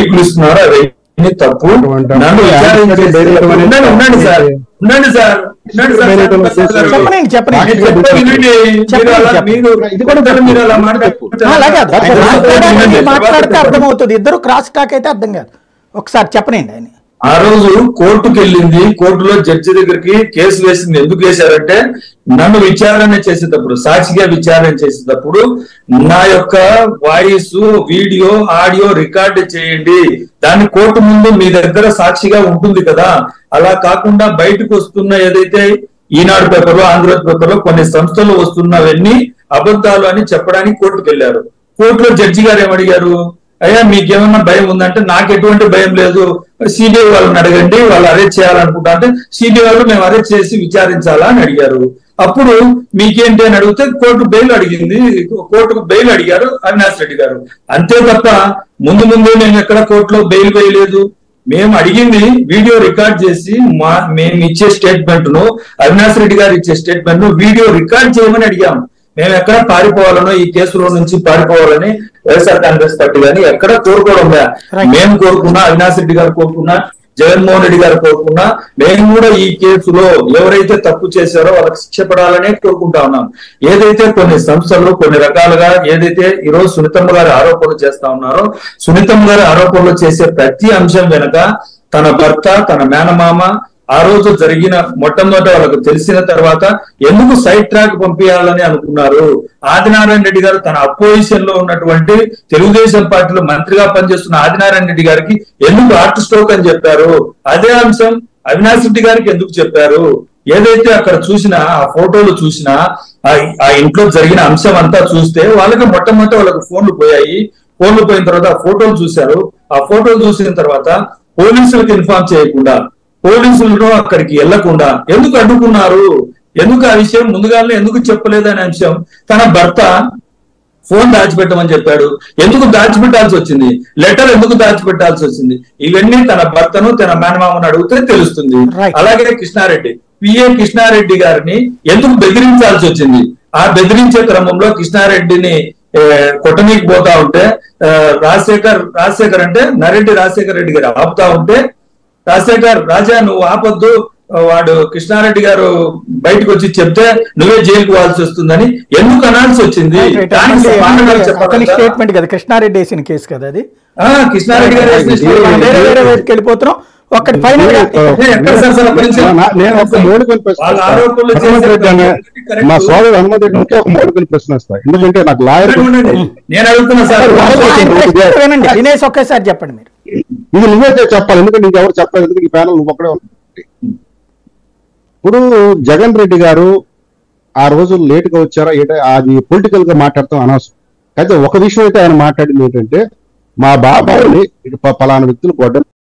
లీకులు ఇస్తున్నారు, అవన్నీ తప్పు. నన్ను ఉండండి సార్, మాట్లాడితే అర్థమవుతుంది. ఇద్దరు క్రాస్ టాక్ అయితే అర్థం కాదు. ఒకసారి చెప్పనండి. ఆయన ఆ రోజు కోర్టుకు వెళ్ళింది, కోర్టులో జడ్జి దగ్గరికి కేసు వేసింది. ఎందుకు వేశారంటే నన్ను విచారణ చేసేటప్పుడు, సాక్షిగా విచారణ చేసేటప్పుడు నా యొక్క వాయిస్, వీడియో, ఆడియో రికార్డు చేయండి, దాన్ని కోర్టు ముందు మీ దగ్గర సాక్షిగా ఉంటుంది కదా. అలా కాకుండా బయటకు వస్తున్న ఏదైతే ఈనాడు పేపర్లో, ఆంధ్రజ్యోతి పేపర్లో కొన్ని సంస్థలు వస్తున్నవన్నీ అబద్ధాలు అని చెప్పడానికి కోర్టుకు వెళ్ళారు. కోర్టులో జడ్జి గారు ఏమడిగారు, అయ్యా మీకేమన్నా భయం ఉందంటే నాకు ఎటువంటి భయం లేదు, సిబిఐ వాళ్ళని అడగండి, వాళ్ళు అరెస్ట్ చేయాలనుకుంటా అంటే సిబిఐ వాళ్ళు మేము అరెస్ట్ చేసి విచారించాలా అని అడిగారు. అప్పుడు మీకేంటి అని అడిగితే కోర్టు బెయిల్ అడిగింది, కోర్టుకు బెయిల్ అడిగారు అవినాష్ రెడ్డి గారు. అంతే తప్ప ముందు మేము ఎక్కడ కోర్టులో బెయిల్ వేయలేదు. మేము అడిగింది వీడియో రికార్డ్ చేసి మేము ఇచ్చే స్టేట్మెంట్ ను, అవినాష్ రెడ్డి గారు ఇచ్చే స్టేట్మెంట్ ను వీడియో రికార్డ్ చేయమని అడిగాము. మేము ఎక్కడ పారిపోవాలనో, ఈ కేసులో నుంచి పారిపోవాలని వైఎస్ఆర్ కాంగ్రెస్ పార్టీ కానీ ఎక్కడ కోరుకోవడం. మేము కోరుకున్నా, అవినాష్ రెడ్డి గారు కోరుకున్నా, జగన్మోహన్ రెడ్డి గారు కోరుకున్నా, మేము కూడా ఈ కేసులో ఎవరైతే తప్పు చేశారో వాళ్ళకి శిక్ష పడాలనే కోరుకుంటా ఉన్నాం. ఏదైతే కొన్ని సంస్థలు కొన్ని రకాలుగా ఏదైతే ఈరోజు సునీతమ్మ గారి ఆరోపణలు చేస్తా ఉన్నారో, సునీతమ్మ గారి ఆరోపణలు చేసే ప్రతి అంశం వెనక తన భర్త, తన మేనమామ ఆ రోజు జరిగిన మొట్టమొదట వాళ్ళకు తెలిసిన తర్వాత ఎందుకు సైడ్ ట్రాక్ పంపించాలని అనుకున్నారు. ఆదినారాయణ రెడ్డి గారు తన అపోజిషన్ లో ఉన్నటువంటి తెలుగుదేశం పార్టీలో మంత్రిగా పనిచేస్తున్న ఆదినారాయణ రెడ్డి గారికి ఎందుకు హార్ట్ స్ట్రోక్ అని చెప్పారు. అదే అంశం అవినాష్ రెడ్డి గారికి ఎందుకు చెప్పారు. ఏదైతే అక్కడ చూసినా, ఆ ఫోటోలు చూసినా, ఆ ఇంట్లో జరిగిన అంశం అంతా చూస్తే వాళ్ళకి మొట్టమొదట వాళ్ళకి ఫోన్లు పోయాయి. ఫోన్లు పోయిన తర్వాత ఆ ఫోటోలు చూశారు. ఆ ఫోటోలు చూసిన తర్వాత పోలీసులకు ఇన్ఫార్మ్ చేయకుండా, పోలీసులను అక్కడికి వెళ్లకుండా ఎందుకు అడ్డుకున్నారు, ఎందుకు ఆ విషయం ముందుగానే ఎందుకు చెప్పలేదనే అంశం తన భర్త ఫోన్ దాచిపెట్టమని చెప్పాడు. ఎందుకు దాచిపెట్టాల్సి వచ్చింది, లెటర్ ఎందుకు దాచిపెట్టాల్సి వచ్చింది, ఇవన్నీ తన భర్తను, తన మేనమామను అడిగితే తెలుస్తుంది. అలాగే కృష్ణారెడ్డి, పిఏ కృష్ణారెడ్డి గారిని ఎందుకు బెదిరించాల్సి వచ్చింది. ఆ బెదిరించే క్రమంలో కృష్ణారెడ్డిని కొట్టనీకి పోతా ఉంటే రాజశేఖర్ అంటే నరెడ్డి రాజశేఖర్ రెడ్డి గారు ఆపుతా ఉంటే, రాజశేఖర్ రాజా నువ్వు ఆపొద్దు, వాడు కృష్ణారెడ్డి గారు బయటకు వచ్చి చెప్తే నువ్వే జైలుకు పోవాల్సి వస్తుందని ఎందుకు అనాల్సి వచ్చింది. స్టేట్మెంట్ కదా, కృష్ణారెడ్డి వేసిన కేసు కదా అది. కృష్ణారెడ్డి గారు వెళ్ళిపోతున్నాం. ఒకటి ఫైనల్ మా సోదరు హనుమంత్ రెడ్డి ఒక మౌలికని ప్రశ్న వస్తాయి. ఎందుకంటే నాకు లాయర్ నేను అడుగుతున్నా సార్, వినండి దినేష్ ఒకేసారి చెప్పండి. మీరు ఇది నువ్వే చెప్పాలి, ఎందుకంటే ఇంకెవరు చెప్పాలి, ఎందుకంటే ఈ ప్యానల్ నువ్వు ఒక్కడే ఉంటుంది. ఇప్పుడు జగన్ రెడ్డి గారు ఆ రోజు లేట్ గా వచ్చారా అది పొలిటికల్ గా మాట్లాడతాం అనవసరం. అయితే ఒక విషయం అయితే ఆయన మాట్లాడింది ఏంటంటే, మా బాబాయిని పలానా వ్యక్తులు కొట్టడం